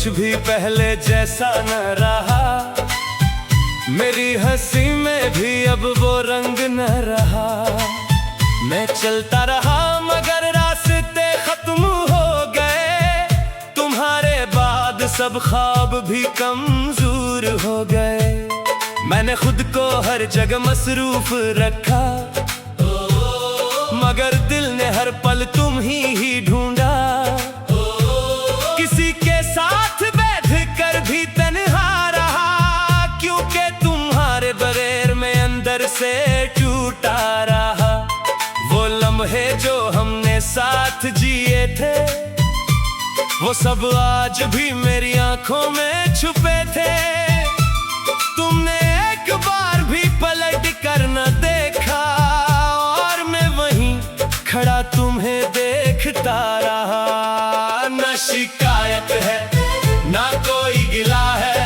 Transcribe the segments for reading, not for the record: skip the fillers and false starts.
कुछ भी पहले जैसा न रहा, मेरी हंसी में भी अब वो रंग न रहा। मैं चलता रहा मगर रास्ते खत्म हो गए, तुम्हारे बाद सब ख्वाब भी कमजोर हो गए। मैंने खुद को हर जगह मसरूफ रखा, मगर दिल ने हर पल तुम ही ढूंढा। किसी के साथ बैठ कर भी तन्हा रहा, क्योंकि तुम्हारे बगैर मैं अंदर से टूटा रहा। वो लम्हे जो हमने साथ जिए थे, वो सब आज भी मेरी आंखों में छुपे थे। तुमने एक बार भी पलट कर न देखा, और मैं वहीं खड़ा तुम्हें देखता रहा। न शिकायत है ना कोई गिला है,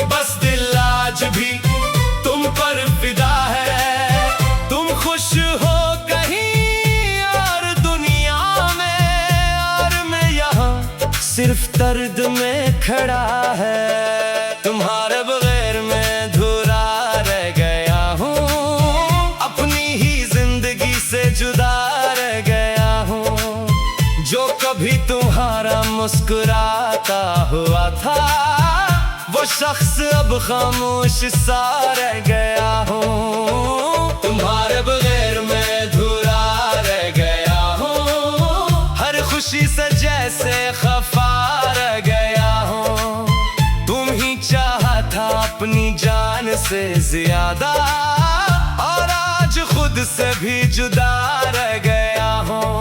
बस दिल आज भी तुम पर फिदा है। तुम खुश हो कहीं और दुनिया में, और मैं यहाँ सिर्फ दर्द में खड़ा है। तुम्हारे बगैर मैं धुरा रह गया हूँ, अपनी ही जिंदगी से जुदा रह गया हूँ। जो कभी तुम्हारा मुस्कुराता हुआ था, वो शख्स अब खामोश सा रह गया हूँ। तुम्हारे बगैर मैं धुरा रह गया हूँ, हर खुशी से जैसे खफा रह गया हूँ। तुम ही चाहा था अपनी जान से ज्यादा, और आज खुद से भी जुदा रह गया हूँ।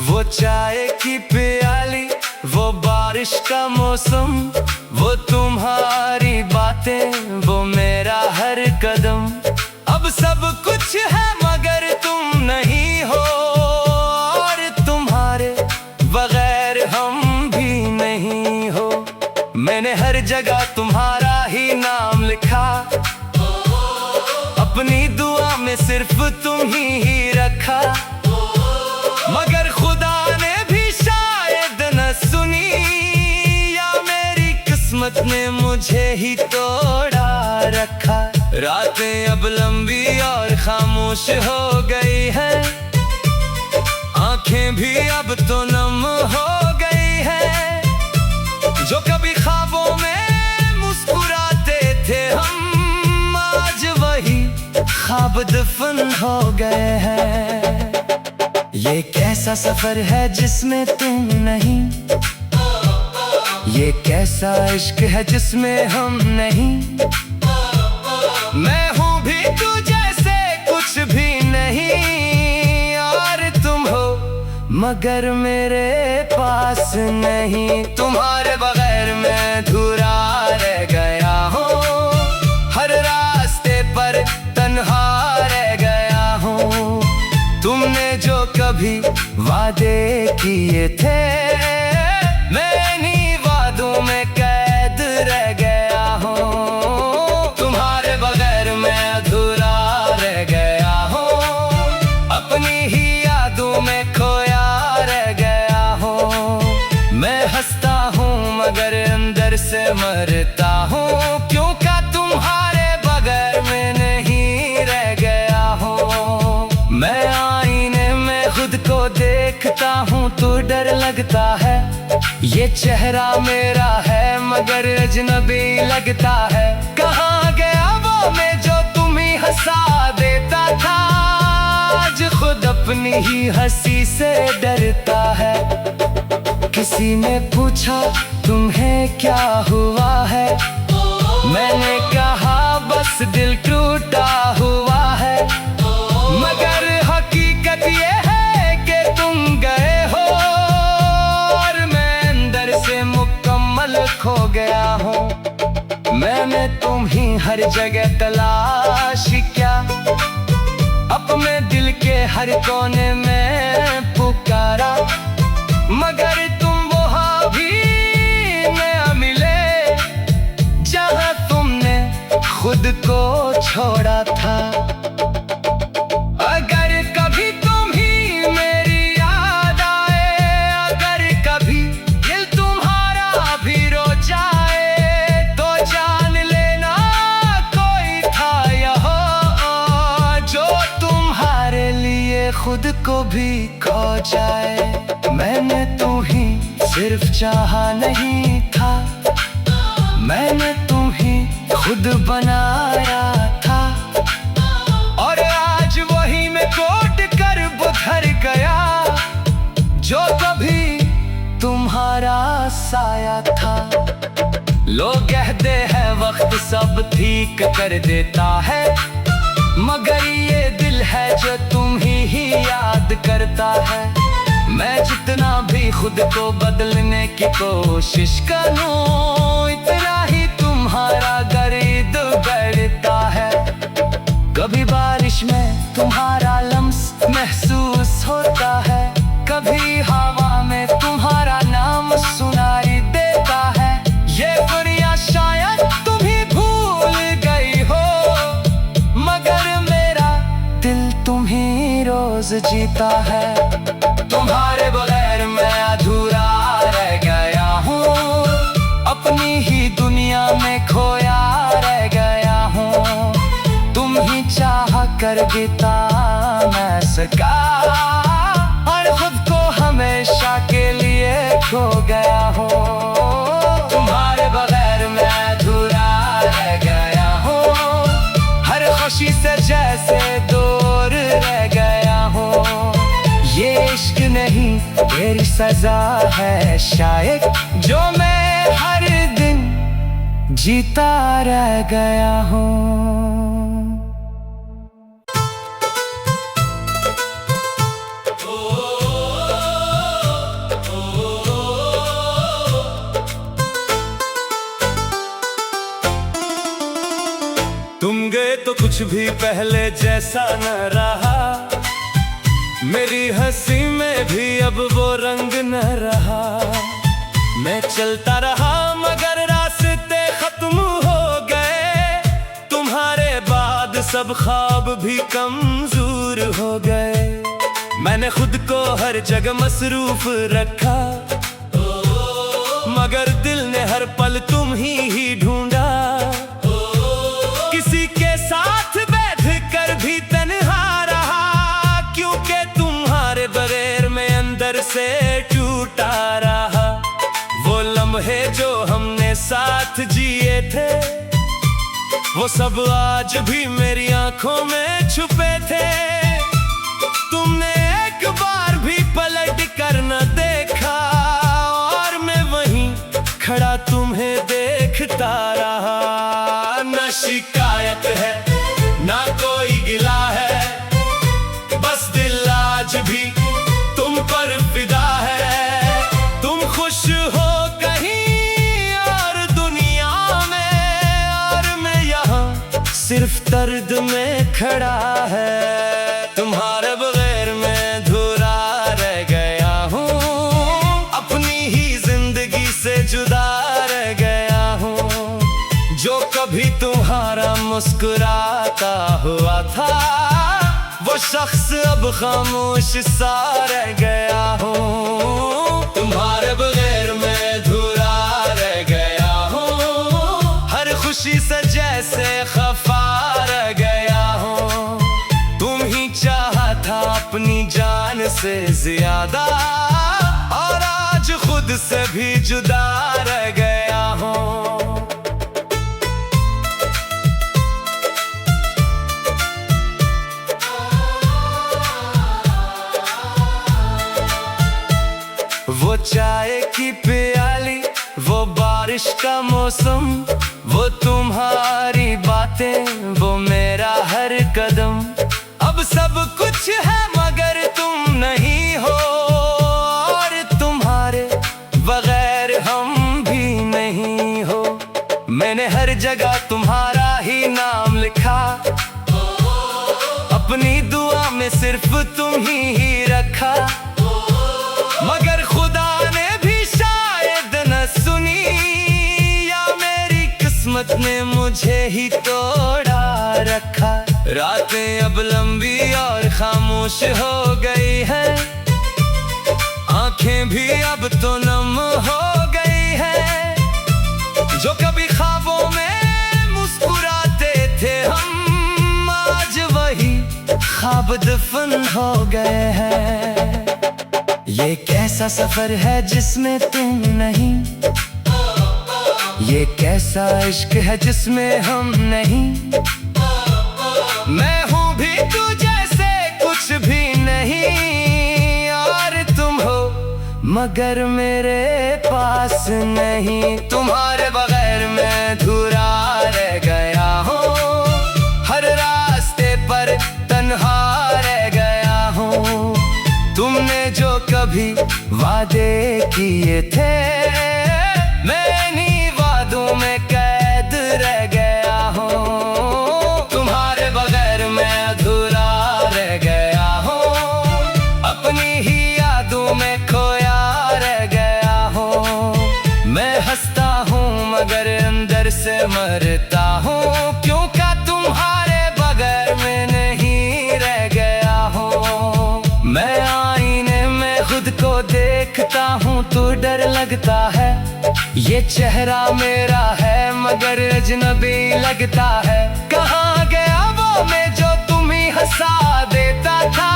वो चाय की प्याली, वो बारिश का मौसम, वो तुम्हारी बातें, वो मेरा हर कदम। अब सब कुछ है मगर तुम नहीं हो, और तुम्हारे बगैर हम भी नहीं हो। मैंने हर जगह तुम्हारा ही नाम लिखा, अपनी दुआ में सिर्फ तुम ही रखा। मगर खुदा ने भी शायद न सुनी, या मेरी किस्मत ने मुझे ही तोड़ा रखा। रातें अब लंबी और खामोश हो गई है, आंखें भी अब तो नम हो गई है। जो कभी ख्वाबों में मुस्कुराते थे हम, आज वही ख्वाब दफन हो गए हैं। ये कैसा सफर है जिसमें तुम नहीं, ये कैसा इश्क है जिसमें हम नहीं। मैं हूँ भी तू जैसे कुछ भी नहीं, और तुम हो मगर मेरे पास नहीं। तुम्हारे बगैर मैं अधूरा रह गया हूँ, हर रास्ते पर तन्हा रह गया हूँ। तुमने जो कभी वादे किए थे, मैं इन्हीं वादों में कैद रह गया हूँ। तुम्हारे बगैर मैं अधूरा रह गया हूँ, अपनी ही यादों में खोया रह गया हूँ। मैं हंसता हूँ मगर अंदर से मरता हूँ, क्योंकि तुम्हारे बगैर मैं नहीं रह गया हूँ। मैं आईने में खुद को देखता हूँ तो डर लगता है, ये चेहरा मेरा है मगर अजनबी लगता है। कहाँ गया वो मैं जो तुम्हें हंसा देता था, आज खुद अपनी ही हंसी से डरता है। किसी ने पूछा तुम्हें क्या हुआ है, मैंने कहा बस दिल टूटा हुआ है। मगर हकीकत ये है कि तुम गए हो, और मैं अंदर से मुकम्मल खो गया हूँ। मैंने तुम ही हर जगह तलाश किया, अपने दिल के हर कोने में पुकारा, मगर तुम वहाँ भी न मिले जहाँ तुमने खुद को छोड़ा था। अगर कभी तुम ही मेरी याद आए, अगर कभी दिल तुम्हारा भी रो जाए, तो जान लेना कोई था यहाँ जो तुम्हारे लिए खुद को भी खो जाए। मैंने तू ही सिर्फ चाहा नहीं था, मैंने तू ही खुद बनाया था। और आज वही मैं कोट कर बुधर गया जो कभी तुम्हारा साया था। लोग कहते हैं वक्त सब ठीक कर देता है, मगर ये दिल है जो तुम ही याद करता है। मैं जितना भी खुद को बदलने की कोशिश करूं, इतना ही तुम्हारा गर्द बढ़ता है। कभी बारिश में तुम्हारा लम्स महसूस होता है, कभी हवा में तुम्हारा नाम सुनाई देता है। ये दुनिया शायद तुम ही भूल गई हो, मगर मेरा दिल तुम ही रोज जीता है। तुम्हारे बगैर मैं अधूरा रह गया हूँ, अपनी ही दुनिया में खोया रह गया हूँ। तुम ही चाह कर बिता न सका और खुद को हमेशा के लिए खो गया हूँ। तुम्हारे बगैर मैं अधूरा रह गया हूँ, हर खुशी से जैसे दूर रह गया हूँ। ये इश्क नहीं तेरी सजा है शायद, जो मैं हर दिन जीता रह गया हूँ। तुम गए तो कुछ भी पहले जैसा न रहा, मेरी हंसी में भी अब वो रंग न रहा। मैं चलता रहा मगर रास्ते खत्म हो गए, तुम्हारे बाद सब ख्वाब भी कमजोर हो गए। मैंने खुद को हर जगह मसरूफ रखा, मगर दिल ने हर पल तुम ही ढूंढा। किसी के साथ बैठ कर भी तन्हा रहा, क्योंकि तुम्हारे बगैर मैं अंदर से टूटा रहा। वो लम्हे जो हमने साथ जिए थे, वो सब आज भी मेरी आंखों में छुपे थे। तुमने एक बार भी पलट कर न देखा, और मैं वहीं खड़ा तुम्हें देखता रहा। न शिकायत है ना कोई गिला है, बस दिल आज भी तुम पर फिदा है। तुम खुश हो कहीं और दुनिया में, और मैं यहाँ सिर्फ दर्द में खड़ा है। तुम्हारे बगैर मैं अधूरा रह गया हूँ, अपनी ही जिंदगी से जुदा रह गया हूँ। जो कभी तुम्हारा मुस्कुराता हुआ था, वो शख्स अब खामोश सा रह गया हूँ। तुम्हारे बगैर मैं अधूरा रह गया हूँ, हर खुशी से जैसे खफा रह गया हूँ। तुम ही चाहा था अपनी जान से ज्यादा, और आज खुद से भी जुदा रह गया हूँ। वो चाय की प्याली, वो बारिश का मौसम, वो तुम्हारी बातें, वो मेरा हर कदम। अब सब कुछ है मगर तुम नहीं हो, और तुम्हारे बगैर हम भी नहीं हो। मैंने हर जगह तुम्हारा ही नाम लिखा, अपनी दुआ में सिर्फ तुम ही रखा। मगर खुदा ने भी शायद न सुनी, या मेरी किस्मत ने मुझे ही तोड़ा। रखा। रातें अब लंबी और खामोश हो गई हैं, आंखें भी अब तो नम हो गई हैं। जो कभी ख्वाबों में मुस्कुराते थे हम, आज वही ख्वाब दफन हो गए हैं। ये कैसा सफर है जिसमें तुम नहीं, ये कैसा इश्क है जिसमें हम नहीं। मैं हूँ भी तू जैसे कुछ भी नहीं, और तुम हो मगर मेरे पास नहीं। तुम्हारे बगैर मैं अधूरा रह गया हूँ, हर रास्ते पर तन्हा रह गया हूँ। तुमने जो कभी वादे किए थे, मैं इन्हीं वादों में कैद रह गया हूँ। तुम्हारे बगैर मैं अधूरा रह गया हूँ, अपनी ही यादों में खोया रह गया हूँ। मैं हंसता हूँ मगर अंदर से मरता हूँ, क्योंकि तुम्हारे बगैर मैं नहीं रह गया हूँ। मैं आईने में खुद को देखता हूँ तो डर लगता है, ये चेहरा मेरा है मगर अजनबी लगता है। कहाँ गया वो मैं जो तुम ही हंसा देता था,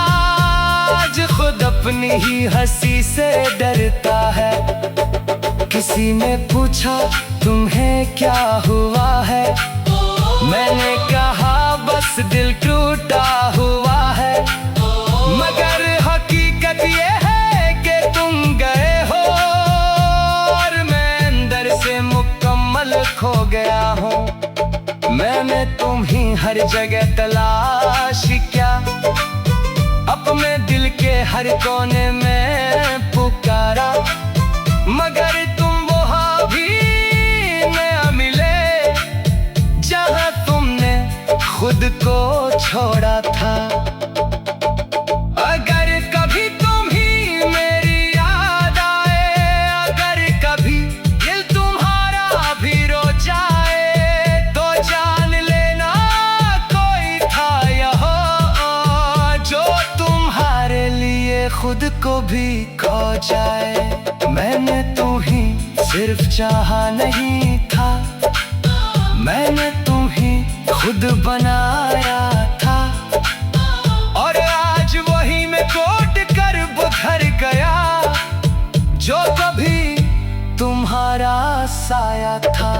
आज खुद अपनी ही हंसी से डरता है। किसी ने पूछा तुम्हें क्या हुआ है, मैंने कहा बस दिल टूटा हुआ है। मगर हकीकत ये है कि तुम गए हो और मैं अंदर से मुकम्मल खो गया हूँ। मैंने तुम ही हर जगह तलाश किया, अपने दिल के हर कोने में पुकारा, मगर तुम वहाँ भी न मिले जहाँ तुमने खुद को छोड़ा था। अगर कभी तुम ही मेरी याद आए, अगर कभी दिल तुम्हारा भी रो जाए, तो जान लेना कोई था यहाँ जो तुम्हारे लिए खुद को भी खो जाए। मैंने तुम्ही सिर्फ चाहा नहीं था, मैंने तुम्ही खुद बनाया था। और आज वही मैं कोट कर बुधर गया जो कभी तुम्हारा साया था।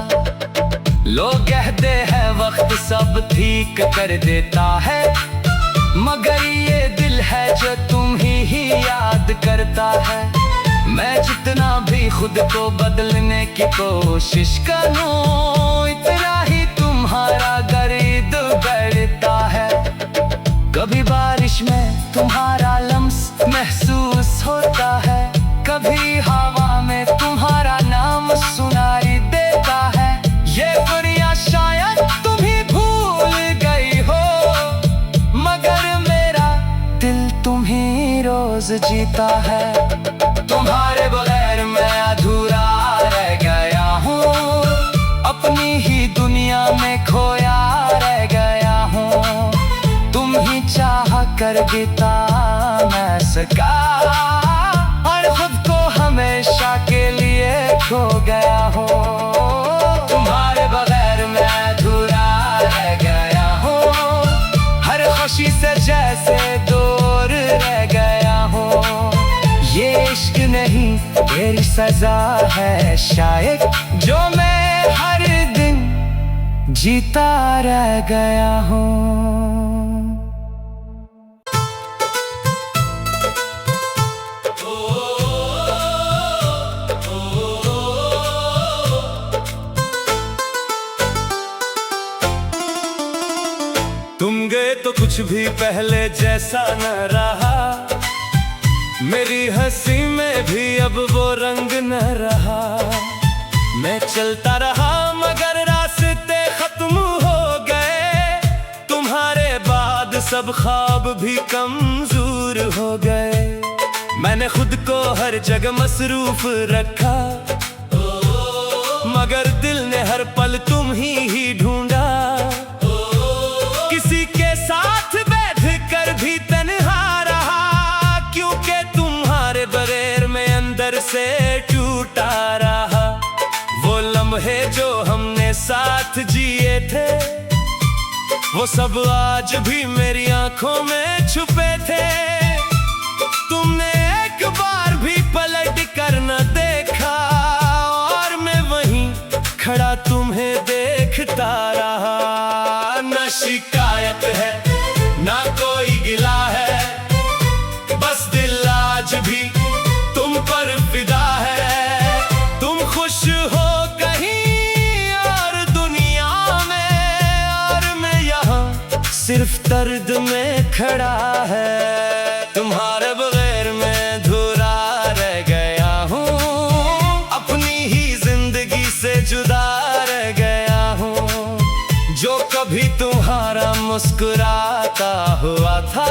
लोग कहते हैं वक्त सब ठीक कर देता है, मगर ये दिल है जो तुम ही याद करता है। मैं जितना भी खुद को बदलने की कोशिश करूं, इतना ही तुम्हारा दर्द बढ़ता है। कभी बारिश में तुम्हारा लम्स महसूस होता है, कभी हवा में तुम्हारा नाम सुनाई देता है। ये दुनिया शायद तुम ही भूल गई हो, मगर मेरा दिल तुम ही रोज जीता है। तुम्हारे बगैर मैं अधूरा रह गया हूँ, अपनी ही दुनिया में खोया रह गया हूँ। तुम ही चाह कर बिता मैं सका, और खुद को हमेशा के लिए खो गया हूँ। तुम्हारे बगैर मैं अधूरा रह गया हूँ, हर खुशी से जैसे दूर रह गया हूँ। ये इश्क नहीं तेरी सजा है शायद, जो मैं हर दिन जीता रह गया हूँ। तुम गए तो कुछ भी पहले जैसा न रहा, मेरी हंसी में भी अब वो रंग न रहा। मैं चलता रहा मगर रास्ते खत्म हो गए, तुम्हारे बाद सब ख्वाब भी कमजोर हो गए। मैंने खुद को हर जगह मसरूफ रखा, मगर दिल ने हर पल तुम ही ढूंढा। साथ जिए थे, वो सब आज भी मेरी आंखों में छुपे थे। तुमने एक बार भी पलट कर न देखा, और मैं वहीं खड़ा तुम्हें देखता रहा। न शिकायत है ना कोई गिला है, बस दिल आज भी तुम पर फिदा है। तुम खुश हो कहीं और दुनिया में, और मैं यहाँ सिर्फ दर्द में खड़ा है। तुम्हारे बगैर मैं धुरा रह गया हूँ, अपनी ही जिंदगी से जुदा रह गया हूँ। जो कभी तुम्हारा मुस्कुराता हुआ था,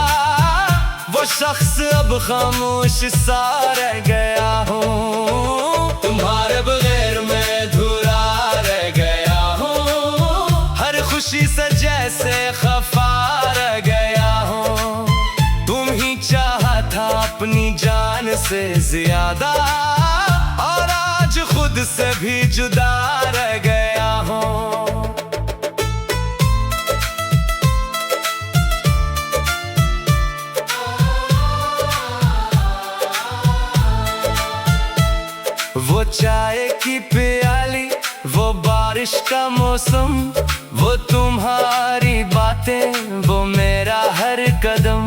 वो शख्स अब खामोश सा रह गया हूँ। तुम्हारे बगैर मैं धुरा रह गया हूँ, हर खुशी से जैसे खफा रह गया हूँ। तुम ही चाहा था अपनी जान से ज्यादा, और आज खुद से भी जुदा रह गया हूँ। वो चाय की प्याली, वो बारिश का मौसम, वो तुम्हारी बातें, वो मेरा हर कदम।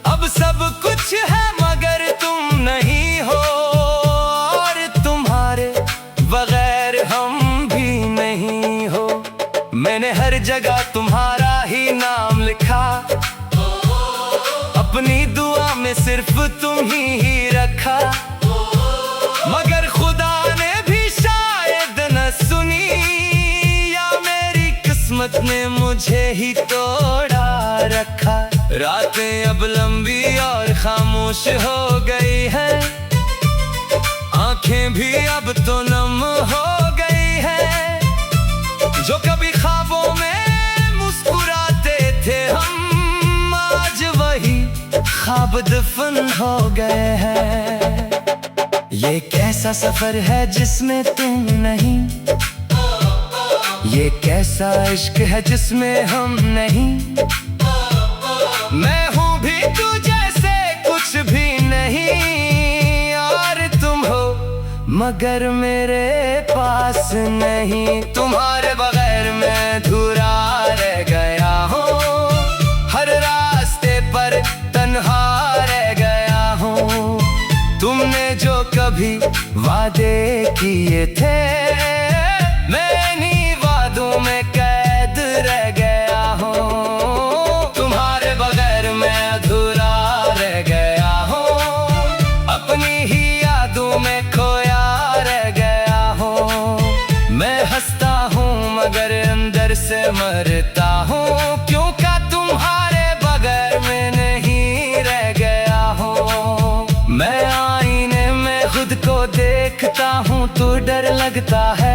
अब सब कुछ है मगर तुम नहीं हो, और तुम्हारे बगैर हम भी नहीं हो। मैंने हर जगह तुम्हारा ही नाम लिखा, अपनी दुआ में सिर्फ तुम ही रखा। मगर खुदा ने भी शायद न सुनी, या मेरी किस्मत ने मुझे ही तोड़ा रखा। रातें अब लंबी और खामोश हो गई है, आंखें भी अब तो नम हो गई है। जो कभी ख्वाबों में मुस्कुराते थे हम, आज वही ख्वाब दफन हो गए हैं। ये कैसा सफर है जिसमें तुम नहीं, ये कैसा इश्क है जिसमें हम नहीं। मैं हूँ भी तू जैसे कुछ भी नहीं, और तुम हो मगर मेरे पास नहीं। तुम्हारे बगैर मैं धुरा रह गया हूँ, हर रास्ते पर तन्हा रह गया हूँ। तुमने जो कभी वादे किए थे, मैं इन्हीं वादों में कैद रह गया हूँ। तुम्हारे बगैर मैं अधूरा रह गया हूँ, अपनी ही यादों में खोया रह गया हूँ। मैं हंसता हूँ मगर अंदर से मरता हूँ, क्योंकि तुम्हारे बगैर मैं नहीं रह गया हूँ। मैं आईने में खुद को देखता हूँ तो डर लगता है,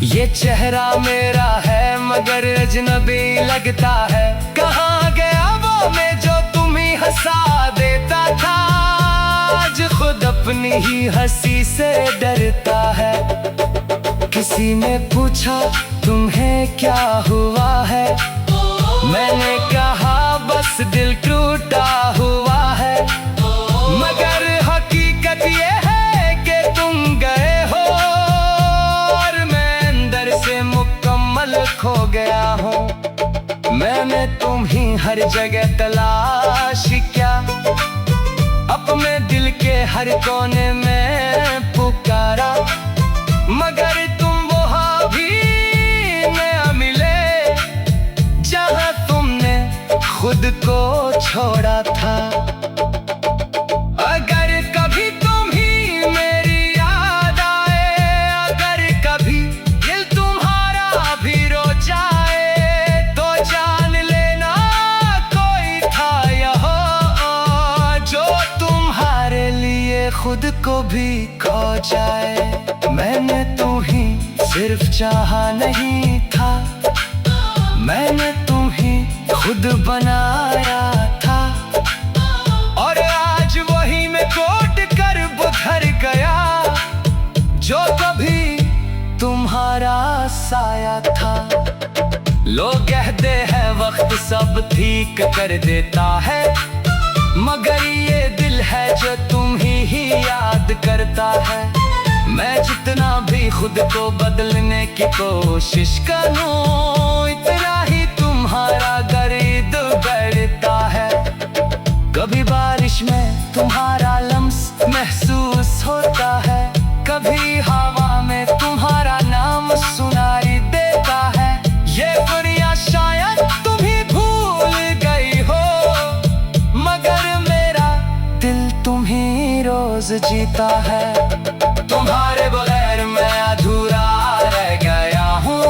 ये चेहरा मेरा है मगर अजनबी लगता है। कहाँ गया वो मैं जो तुम ही हंसा देता था, आज खुद अपनी ही हंसी से डरता है। किसी ने पूछा तुम्हें क्या हुआ है, मैंने कहा बस दिल टूटा हुआ है। मगर हकीकत ये है कि तुम गए हो, और मैं अंदर से मुकम्मल खो गया हूँ। मैंने तुम ही हर जगह तलाश किया, अपने दिल के हर कोने में पुकारा, मगर तुम वहाँ भी न मिले जहाँ तुमने खुद को छोड़ा था। अगर कभी तुम ही मेरी याद आए, अगर कभी दिल तुम्हारा भी रो जाए, तो जान लेना कोई था यहाँ जो तुम्हारे लिए खुद को भी खो जाए। मैंने तुम्ही सिर्फ चाहा नहीं था, मैंने तुम्ही खुद बनाया था। और आज वही मैं कोट कर बुधर गया, जो कभी तुम्हारा साया था। लोग कहते हैं वक्त सब ठीक कर देता है, मगर ये दिल है जो तुम ही याद करता है। मैं जितना भी खुद को बदलने की कोशिश करूं, इतना ही तुम्हारा गर्द बढ़ता है। कभी बारिश में तुम्हारा लम्स महसूस होता है, कभी हवा में तुम्हारा नाम सुनाई देता है। ये दुनिया शायद तुम ही भूल गई हो, मगर मेरा दिल तुम ही रोज जीता है। तुम्हारे बगैर मैं अधूरा रह गया हूँ,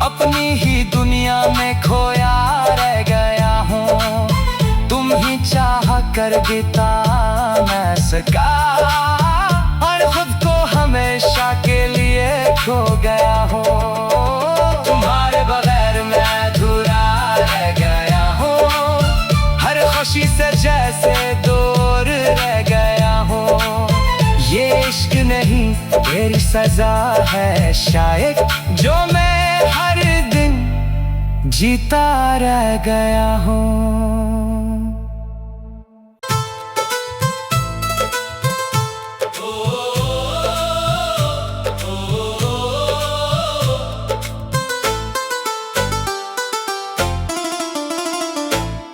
अपनी ही दुनिया में खोया रह गया हूँ। तुम ही चाह कर बिता मैं सका, और खुद को हमेशा के लिए खो गया हूँ। तुम्हारे बगैर मैं अधूरा रह गया हूँ, हर खुशी से जैसे दूर रह गया हूँ। ये इश्क नहीं मेरी सजा है शायद, जो मैं हर दिन जीता रह गया हूँ।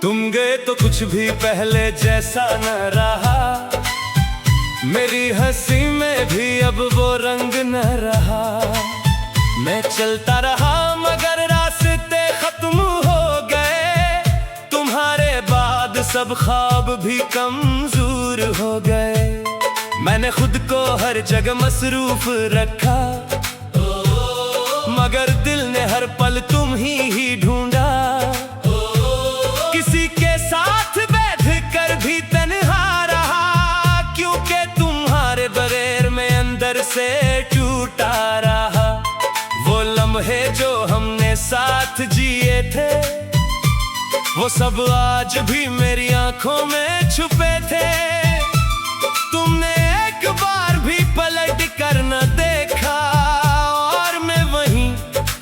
तुम गए तो कुछ भी पहले जैसा न रहा, मेरी हंसी में भी अब वो रंग न रहा। मैं चलता रहा मगर रास्ते खत्म हो गए, तुम्हारे बाद सब ख्वाब भी कमजोर हो गए। मैंने खुद को हर जगह मसरूफ रखा, मगर दिल ने हर पल तुम ही ढूंढा। किसी के साथ बैठ कर भी तन्हा रहा, क्योंकि तुम्हारे बगैर मैं अंदर से टूटा रहा। वो लम्हे जो हमने साथ जिए थे, वो सब आज भी मेरी आंखों में छुपे थे। तुमने एक बार भी पलट कर न देखा, और मैं वहीं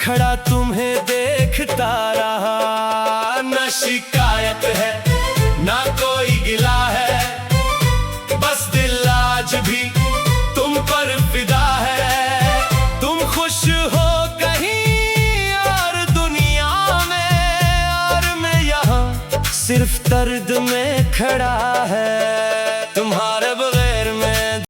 खड़ा तुम्हें देखता रहा। न शिकायत है ना कोई गिला है, बस दिल आज भी तुम पर फिदा है। तुम खुश हो कहीं और दुनिया में, और मैं यहाँ सिर्फ दर्द में खड़ा है। तुम्हारे